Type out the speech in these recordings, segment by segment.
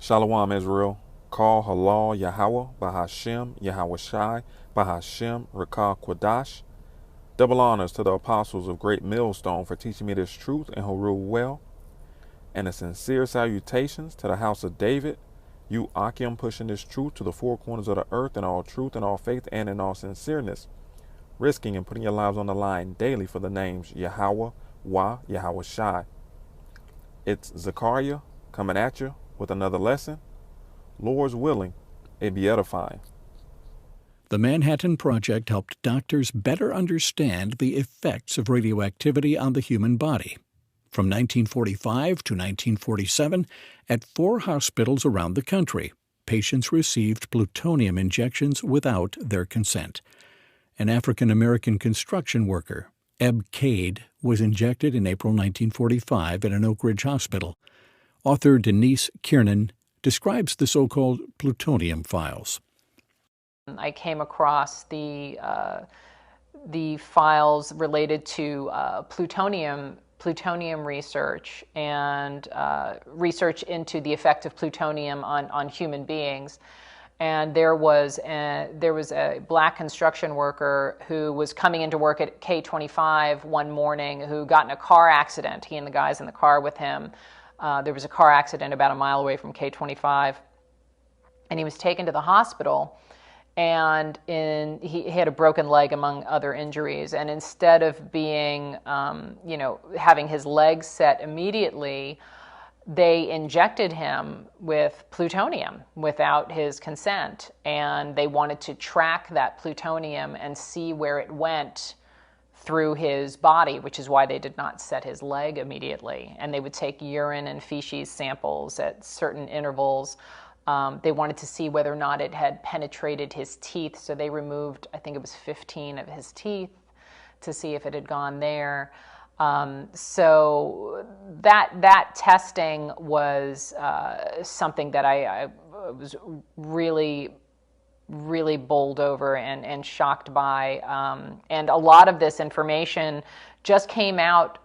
Shalom Israel. Call Halal Yahweh Bahashem Yahweh Shai Bahashem Rakah Quadash. Double honors to the apostles of Great Millstone for teaching me this truth and who rule well. And a sincere salutations to the house of David. You Akim pushing this truth to the four corners of the earth in all truth and all faith and in all sincereness. Risking and putting your lives on the line daily for the names Yahweh, Yahweh Shai. It's Zakar'Yah coming at you with another lesson. Lord's willing, it be edifying. The Manhattan Project helped doctors better understand the effects of radioactivity on the human body. From 1945 to 1947, at 4 hospitals around the country, patients received plutonium injections without their consent. An African-American construction worker, Eb Cade, was injected in April 1945 at an Oak Ridge hospital. Author Denise Kiernan describes the so-called plutonium files. I came across the files related to plutonium research and research into the effect of plutonium on human beings. And there was a black construction worker who was coming into work at K25 one morning who got in a car accident. He and the guys in the car with him. There was a car accident about a mile away from K25, and he was taken to the hospital. And he had a broken leg among other injuries. And instead of being, having his leg set immediately, they injected him with plutonium without his consent. And they wanted to track that plutonium and see where it went through his body, which is why they did not set his leg immediately. And they would take urine and feces samples at certain intervals. They wanted to see whether or not it had penetrated his teeth, so they removed, I think it was 15 of his teeth to see if it had gone there. So that testing was something that I was really bowled over and shocked by. And a lot of this information just came out,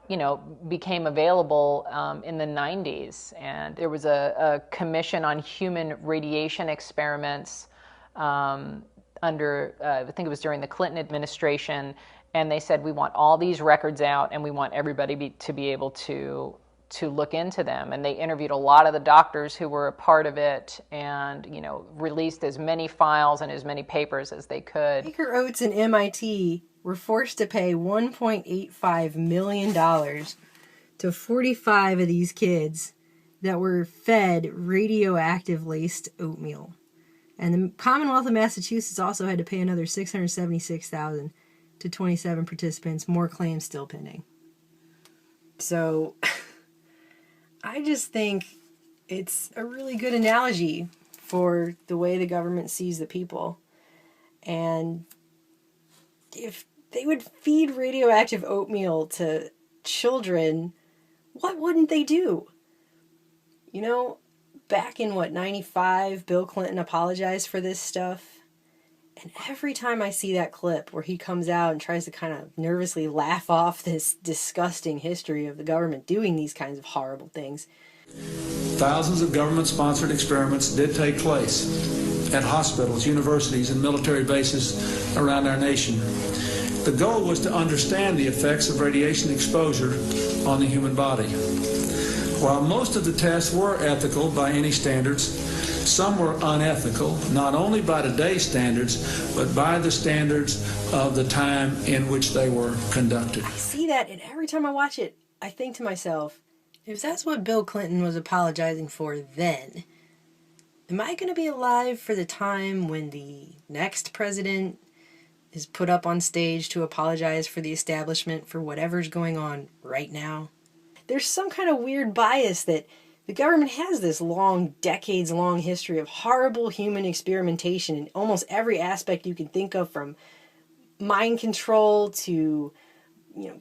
became available in the 90s. And there was a commission on human radiation experiments under, I think it was during the Clinton administration. And they said, we want all these records out and we want everybody to be able to look into them. And they interviewed a lot of the doctors who were a part of it and, released as many files and as many papers as they could. Quaker Oats and MIT were forced to pay $1.85 million to 45 of these kids that were fed radioactive laced oatmeal. And the Commonwealth of Massachusetts also had to pay another $676,000 to 27 participants, more claims still pending. So I just think it's a really good analogy for the way the government sees the people. And if they would feed radioactive oatmeal to children, what wouldn't they do? Back in 95, Bill Clinton apologized for this stuff. And every time I see that clip where he comes out and tries to kind of nervously laugh off this disgusting history of the government doing these kinds of horrible things. Thousands of government-sponsored experiments did take place at hospitals, universities, and military bases around our nation. The goal was to understand the effects of radiation exposure on the human body. While most of the tests were ethical by any standards, some were unethical, not only by today's standards, but by the standards of the time in which they were conducted. I see that, and every time I watch it, I think to myself, if that's what Bill Clinton was apologizing for then, am I going to be alive for the time when the next president is put up on stage to apologize for the establishment for whatever's going on right now? There's some kind of weird bias that the government has this decades-long history of horrible human experimentation in almost every aspect you can think of, from mind control to,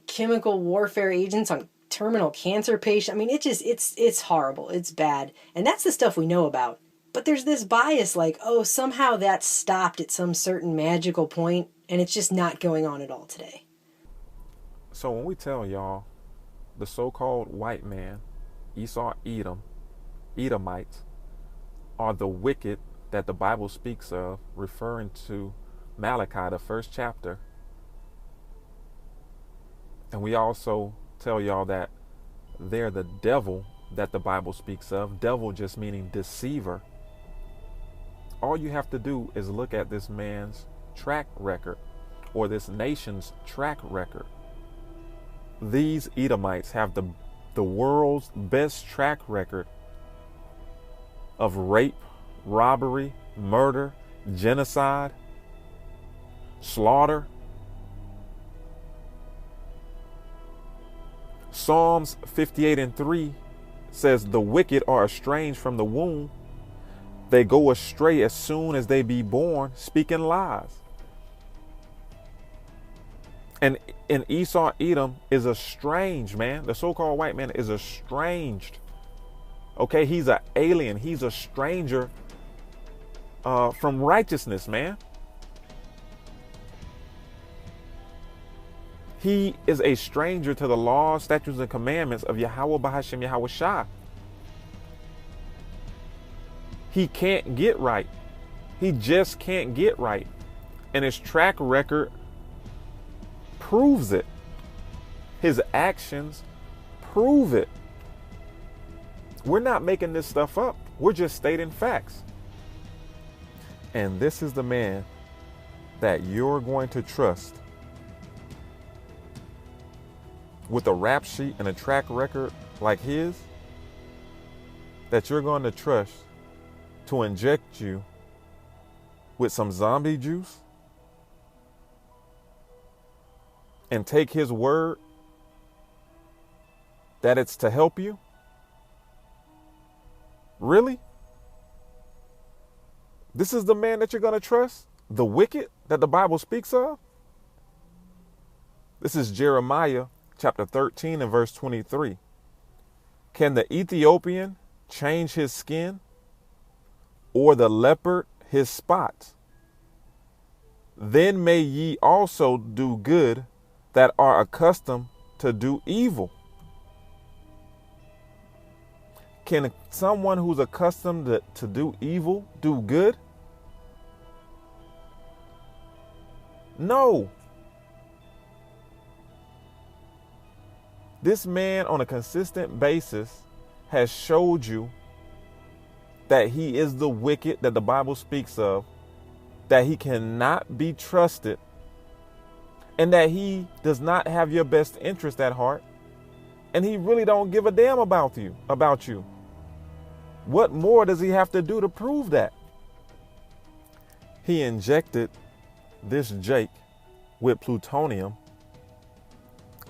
chemical warfare agents on terminal cancer patients. I mean, it's horrible. It's bad. And that's the stuff we know about. But there's this bias like, somehow that stopped at some certain magical point, and it's just not going on at all today. So when we tell y'all, the so-called white man, Esau Edomites, are the wicked that the Bible speaks of, referring to Malachi, the first chapter. And we also tell y'all that they're the devil that the Bible speaks of. Devil just meaning deceiver. All you have to do is look at this man's track record, or this nation's track record. These Edomites have the world's best track record of rape, robbery, murder, genocide, slaughter. Psalms 58:3 says, the wicked are estranged from the womb. They go astray as soon as they be born, speaking lies. And Esau, Edom is estranged, man. The so-called white man is estranged. Okay, he's an alien. He's a stranger from righteousness, man. He is a stranger to the laws, statutes, and commandments of Yahweh Bahashem Yahweh Shai. He can't get right. He just can't get right. And his track record proves it. His actions prove it. We're not making this stuff up. We're just stating facts. And this is the man that you're going to trust with a rap sheet and a track record like his, that you're going to trust to inject you with some zombie juice and take his word that it's to help you? Really? This is the man that you're going to trust? The wicked that the Bible speaks of? This is Jeremiah chapter 13 and verse 23. Can the Ethiopian change his skin, or the leopard his spots? Then may ye also do good that are accustomed to do evil. Can someone who's accustomed to do evil do good? No. This man on a consistent basis has showed you that he is the wicked that the Bible speaks of, that he cannot be trusted, and that he does not have your best interest at heart, and he really don't give a damn about you. What more does he have to do to prove that? He injected this Jake with plutonium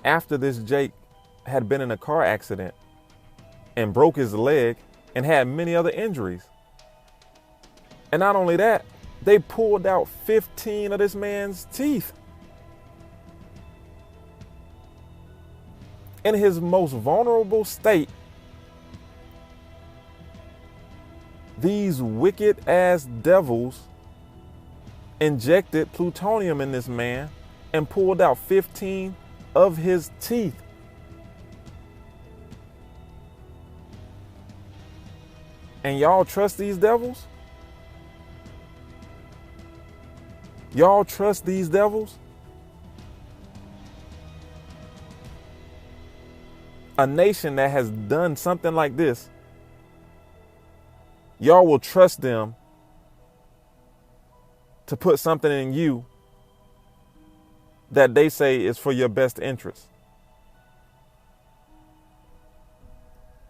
after this Jake had been in a car accident and broke his leg and had many other injuries. And not only that, they pulled out 15 of this man's teeth. In his most vulnerable state, these wicked ass devils injected plutonium in this man and pulled out 15 of his teeth. And y'all trust these devils? Y'all trust these devils? A nation that has done something like this, y'all will trust them to put something in you that they say is for your best interest.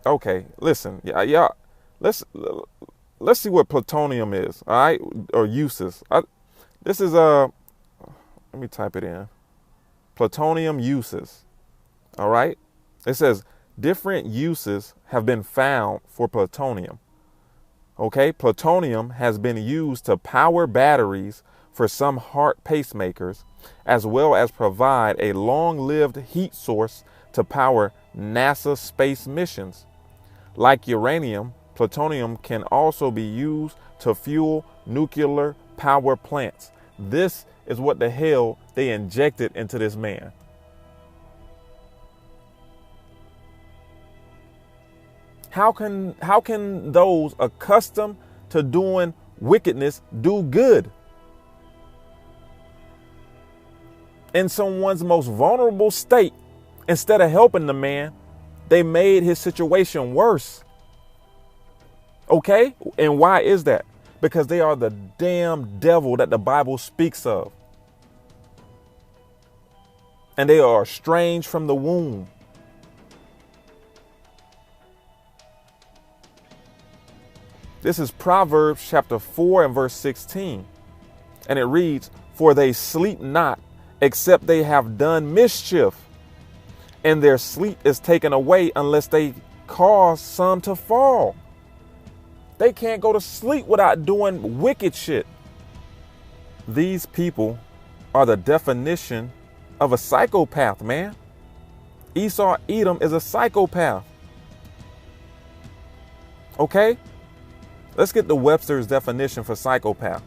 Okay, listen, y'all, let's see what plutonium is, all right, or uses. This is let me type it in. Plutonium uses, all right. It says different uses have been found for plutonium. Okay, plutonium has been used to power batteries for some heart pacemakers, as well as provide a long-lived heat source to power NASA space missions. Like uranium, plutonium can also be used to fuel nuclear power plants. This is what the hell they injected into this man. How can those accustomed to doing wickedness do good. In someone's most vulnerable state, instead of helping the man, they made his situation worse. Okay? And why is that? Because they are the damn devil that the Bible speaks of. And they are estranged from the womb. This is Proverbs chapter 4 and verse 16. And it reads, "For they sleep not, except they have done mischief, and their sleep is taken away unless they cause some to fall." They can't go to sleep without doing wicked shit. These people are the definition of a psychopath, man. Esau Edom is a psychopath. Okay? Let's get the Webster's definition for psychopath.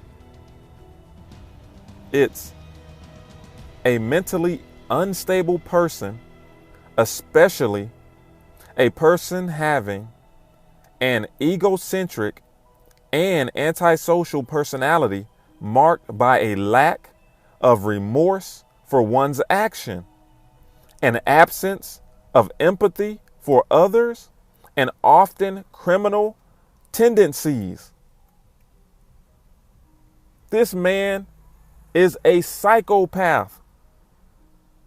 It's a mentally unstable person, especially a person having an egocentric and antisocial personality marked by a lack of remorse for one's action, an absence of empathy for others, and often criminal tendencies. This man is a psychopath.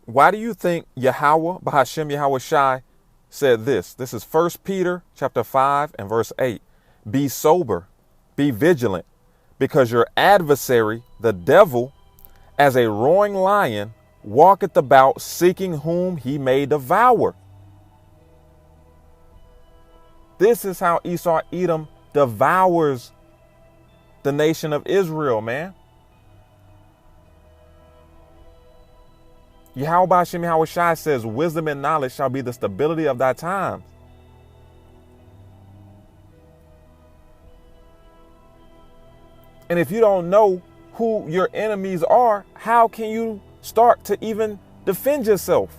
Why do you think Yahweh, Bahashem Yahweh Shai, said this? This is 1 Peter chapter 5 and verse 8. "Be sober, be vigilant, because your adversary, the devil, as a roaring lion, walketh about seeking whom he may devour." This is how Esau Edom devours the nation of Israel, man. Yahweh Hashem Yahweh Shai says, "Wisdom and knowledge shall be the stability of thy times." And if you don't know who your enemies are, how can you start to even defend yourself?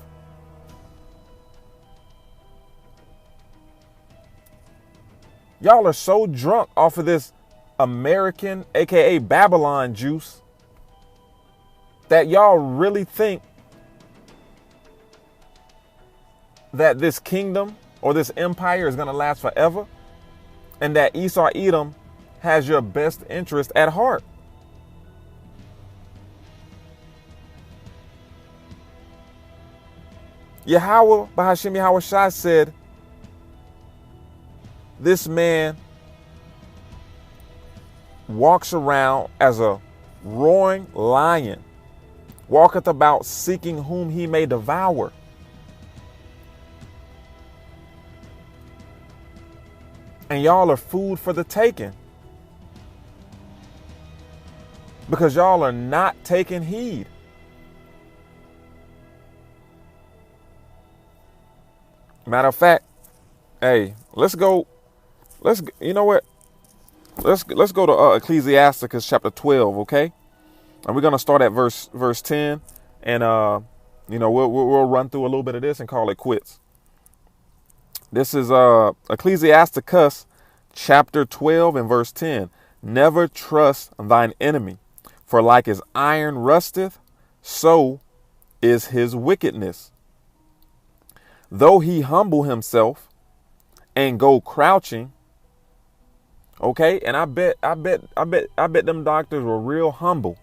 Y'all are so drunk off of this American, aka Babylon juice, that y'all really think that this kingdom or this empire is going to last forever, and that Esau Edom has your best interest at heart. Yahweh Bahashem Yahweh Shai said, "This man walks around as a roaring lion, walketh about seeking whom he may devour." And y'all are food for the taking, because y'all are not taking heed. Matter of fact, hey, you know what? Let's go to Ecclesiasticus chapter 12, okay? And we're gonna start at verse 10, and we'll run through a little bit of this and call it quits. This is Ecclesiasticus chapter 12 and verse 10. "Never trust thine enemy, for like as iron rusteth, so is his wickedness. Though he humble himself and go crouching." Okay, and I bet them doctors were real humble.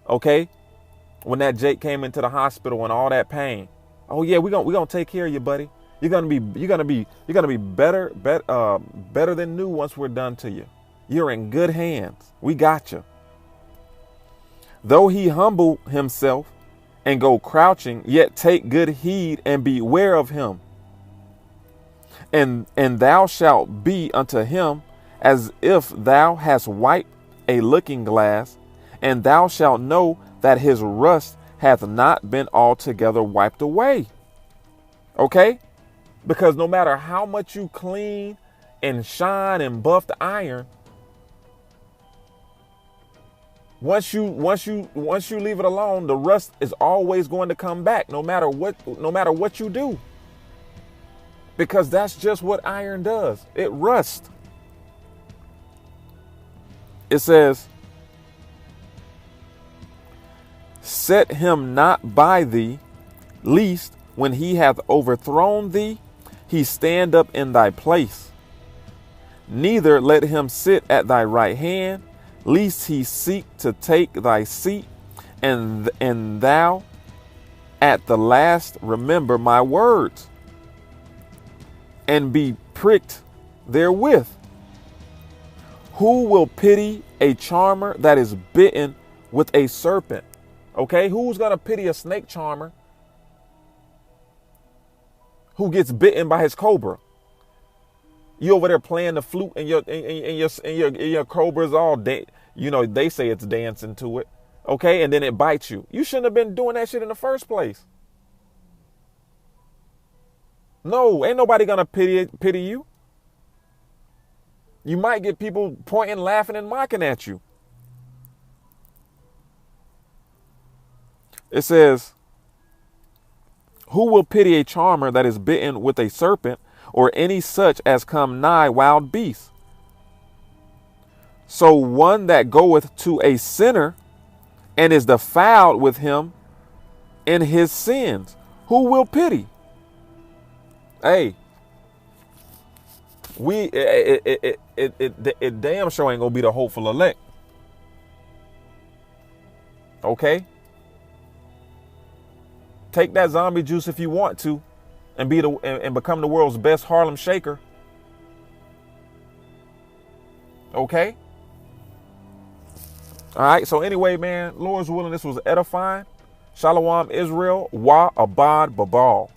Okay, when that Jake came into the hospital and all that pain. "Oh yeah, we're gonna take care of you, buddy. You're gonna be better than new once we're done to you. You're in good hands. We got you." "Though he humble himself and go crouching, yet take good heed and beware of him. And thou shalt be unto him as if thou hast wiped a looking glass, and thou shalt know that his rust hath not been altogether wiped away." Okay? Because no matter how much you clean and shine and buff the iron, once you leave it alone, the rust is always going to come back, no matter what you do. Because that's just what iron does. It rusts. It says, set him not by thee, lest when he hath overthrown thee, he stand up in thy place. Neither let him sit at thy right hand, lest he seek to take thy seat, and thou at the last remember my words, and be pricked therewith. Who will pity a charmer that is bitten with a serpent? Okay, who's gonna pity a snake charmer who gets bitten by his cobra? You over there playing the flute, and your cobra's all they say it's dancing to it. Okay, and then it bites you. You shouldn't have been doing that shit in the first place. No, ain't nobody gonna pity you. You might get people pointing, laughing, and mocking at you. It says, who will pity a charmer that is bitten with a serpent, or any such as come nigh wild beasts? So one that goeth to a sinner, and is defiled with him in his sins, who will pity? Hey, it damn sure ain't gonna be the hopeful elect. Okay? Take that zombie juice if you want to, and become the world's best Harlem Shaker. Okay? All right, so anyway, man, Lord's willing, this was edifying. Shalom, Israel. Wa abad babal.